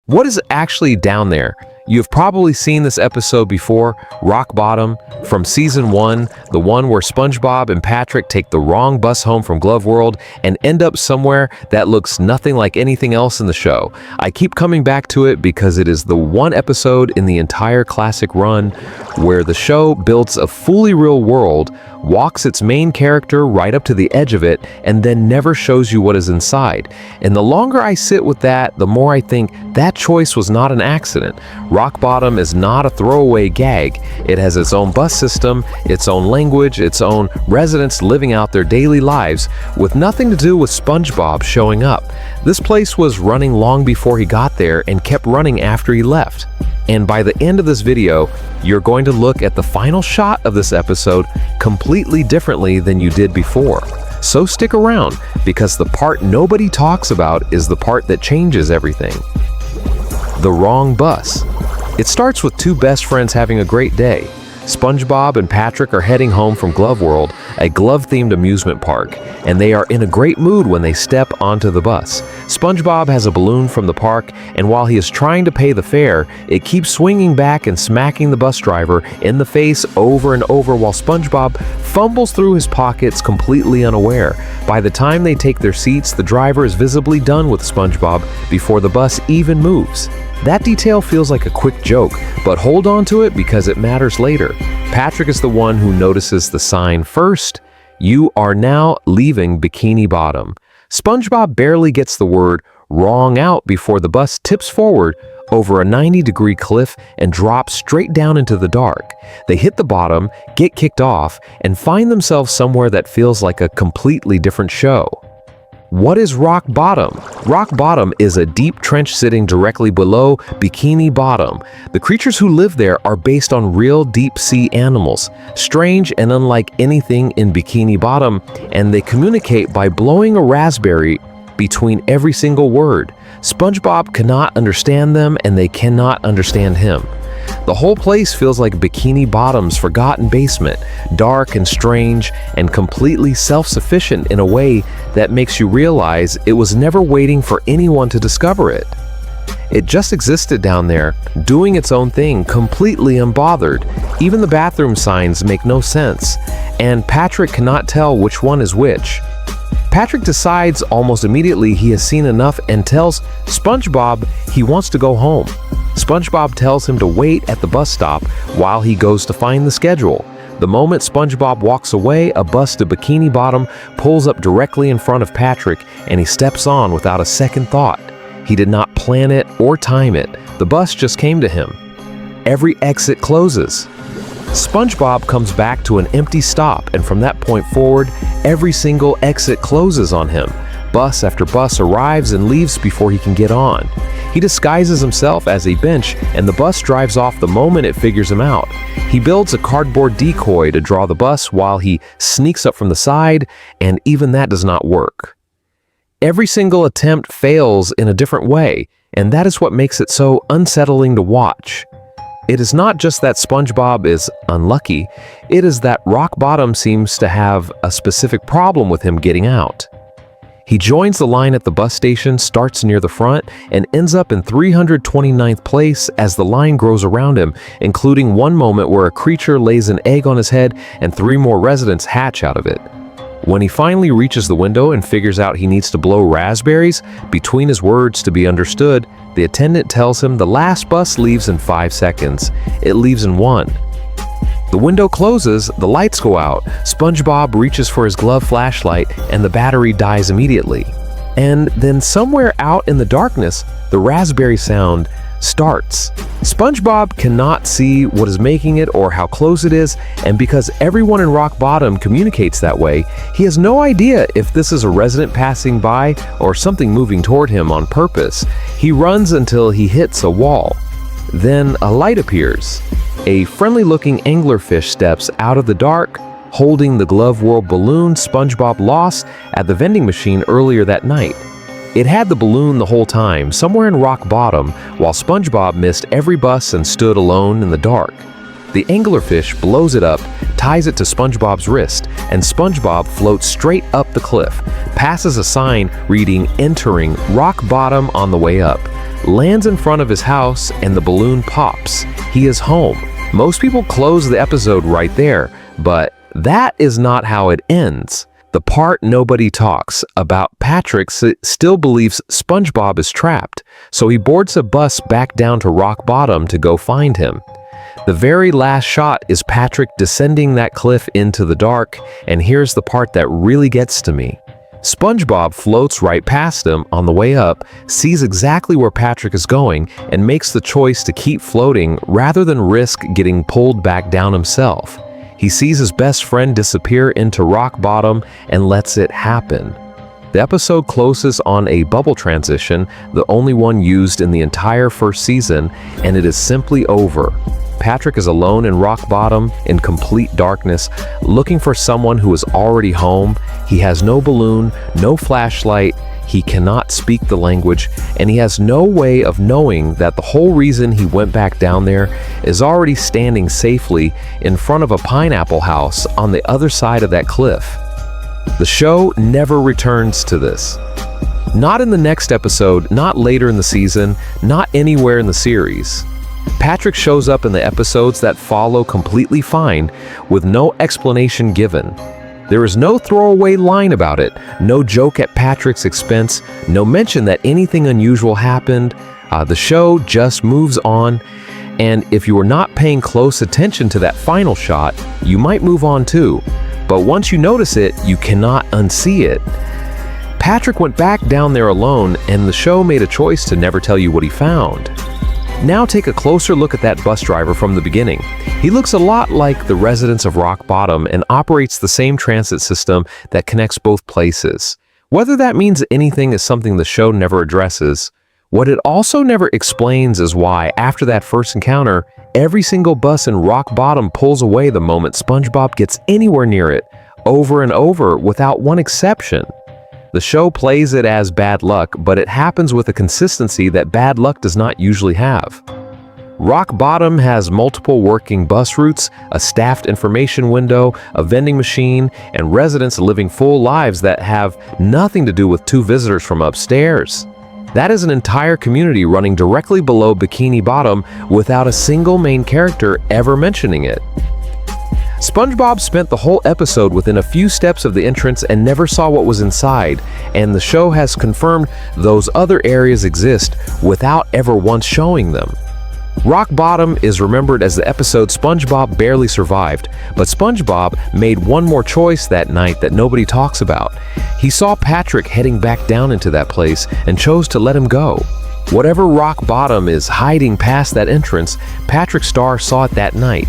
What is actually down there? You've probably seen this episode before, Rock Bottom, from season 1, the one where SpongeBob and Patrick take the wrong bus home from Glove World and end up somewhere that looks nothing like anything else in the show. I keep coming back to it because it is the one episode in the entire classic run where the show builds a fully real world, walks its main character right up to the edge of it, and then never shows you what is inside. And the longer I sit with that, the more I think that choice was not an accident. Rock Bottom is not a throwaway gag. It has its own bus system, its own language, its own residents living out their daily lives with nothing to do with SpongeBob showing up. This place was running long before he got there and kept running after he left. And by the end of this video, you're going to look at the final shot of this episode completely differently than you did before. So stick around, because the part nobody talks about is the part that changes everything. The wrong bus. It starts with two best friends having a great day. SpongeBob and Patrick are heading home from Glove World, a glove-themed amusement park, and they are in a great mood when they step onto the bus. SpongeBob has a balloon from the park, and while he is trying to pay the fare, it keeps swinging back and smacking the bus driver in the face over and over while SpongeBob fumbles through his pockets completely unaware. By the time they take their seats, the driver is visibly done with SpongeBob before the bus even moves. That detail feels like a quick joke, but hold on to it because it matters later. Patrick is the one who notices the sign first. You are now leaving Bikini Bottom. SpongeBob barely gets the word wrong out before the bus tips forward over a 90-degree cliff and drops straight down into the dark. They hit the bottom, get kicked off, and find themselves somewhere that feels like a completely different show. What is Rock Bottom? Rock Bottom is a deep trench sitting directly below Bikini Bottom. The creatures who live there are based on real deep-sea animals, strange and unlike anything in Bikini Bottom, and they communicate by blowing a raspberry between every single word. SpongeBob cannot understand them, and they cannot understand him. The whole place feels like Bikini Bottom's forgotten basement, dark and strange and completely self-sufficient in a way that makes you realize it was never waiting for anyone to discover it. It just existed down there, doing its own thing, completely unbothered. Even the bathroom signs make no sense, and Patrick cannot tell which one is which. Patrick decides almost immediately he has seen enough and tells SpongeBob he wants to go home. SpongeBob tells him to wait at the bus stop while he goes to find the schedule. The moment SpongeBob walks away, a bus to Bikini Bottom pulls up directly in front of Patrick, and he steps on without a second thought. He did not plan it or time it. The bus just came to him. Every exit closes. SpongeBob comes back to an empty stop, and from that point forward, every single exit closes on him. Bus after bus arrives and leaves before he can get on. He disguises himself as a bench, and the bus drives off the moment it figures him out. He builds a cardboard decoy to draw the bus while he sneaks up from the side, and even that does not work. Every single attempt fails in a different way, and that is what makes it so unsettling to watch. It is not just that SpongeBob is unlucky, it is that Rock Bottom seems to have a specific problem with him getting out. He joins the line at the bus station, starts near the front, and ends up in 329th place as the line grows around him, including one moment where a creature lays an egg on his head and 3 more residents hatch out of it. When he finally reaches the window and figures out he needs to blow raspberries between his words to be understood, the attendant tells him the last bus leaves in 5 seconds. It leaves in 1. The window closes, the lights go out, SpongeBob reaches for his glove flashlight, and the battery dies immediately. And then somewhere out in the darkness, the raspberry sound starts. SpongeBob cannot see what is making it or how close it is, and because everyone in Rock Bottom communicates that way, he has no idea if this is a resident passing by or something moving toward him on purpose. He runs until he hits a wall. Then a light appears. A friendly-looking anglerfish steps out of the dark, holding the Glove World balloon SpongeBob lost at the vending machine earlier that night. It had the balloon the whole time, somewhere in Rock Bottom, while SpongeBob missed every bus and stood alone in the dark. The anglerfish blows it up, ties it to SpongeBob's wrist, and SpongeBob floats straight up the cliff, passes a sign reading "Entering Rock Bottom" on the way up, lands in front of his house, and the balloon pops. He is home. Most people close the episode right there, but that is not how it ends. The part nobody talks about, Patrick still believes SpongeBob is trapped, so he boards a bus back down to Rock Bottom to go find him. The very last shot is Patrick descending that cliff into the dark, and here's the part that really gets to me. SpongeBob floats right past him on the way up, sees exactly where Patrick is going, and makes the choice to keep floating rather than risk getting pulled back down himself. He sees his best friend disappear into Rock Bottom and lets it happen. The episode closes on a bubble transition, the only one used in the entire first season, and it is simply over. Patrick is alone in Rock Bottom in complete darkness, looking for someone who is already home. He has no balloon, no flashlight, he cannot speak the language, and he has no way of knowing that the whole reason he went back down there is already standing safely in front of a pineapple house on the other side of that cliff. The show never returns to this. Not in the next episode, not later in the season, not anywhere in the series. Patrick shows up in the episodes that follow completely fine, with no explanation given. There is no throwaway line about it, no joke at Patrick's expense, no mention that anything unusual happened. The show just moves on, and if you are not paying close attention to that final shot, you might move on too. But once you notice it, you cannot unsee it. Patrick went back down there alone, and the show made a choice to never tell you what he found. Now take a closer look at that bus driver from the beginning. He looks a lot like the residents of Rock Bottom and operates the same transit system that connects both places. Whether that means anything is something the show never addresses. What it also never explains is why, after that first encounter, every single bus in Rock Bottom pulls away the moment SpongeBob gets anywhere near it, over and over, without one exception. The show plays it as bad luck, but it happens with a consistency that bad luck does not usually have. Rock Bottom has multiple working bus routes, a staffed information window, a vending machine, and residents living full lives that have nothing to do with two visitors from upstairs. That is an entire community running directly below Bikini Bottom without a single main character ever mentioning it. SpongeBob spent the whole episode within a few steps of the entrance and never saw what was inside, and the show has confirmed those other areas exist without ever once showing them. Rock Bottom is remembered as the episode SpongeBob barely survived, but SpongeBob made one more choice that night that nobody talks about. He saw Patrick heading back down into that place and chose to let him go. Whatever Rock Bottom is hiding past that entrance, Patrick Star saw it that night,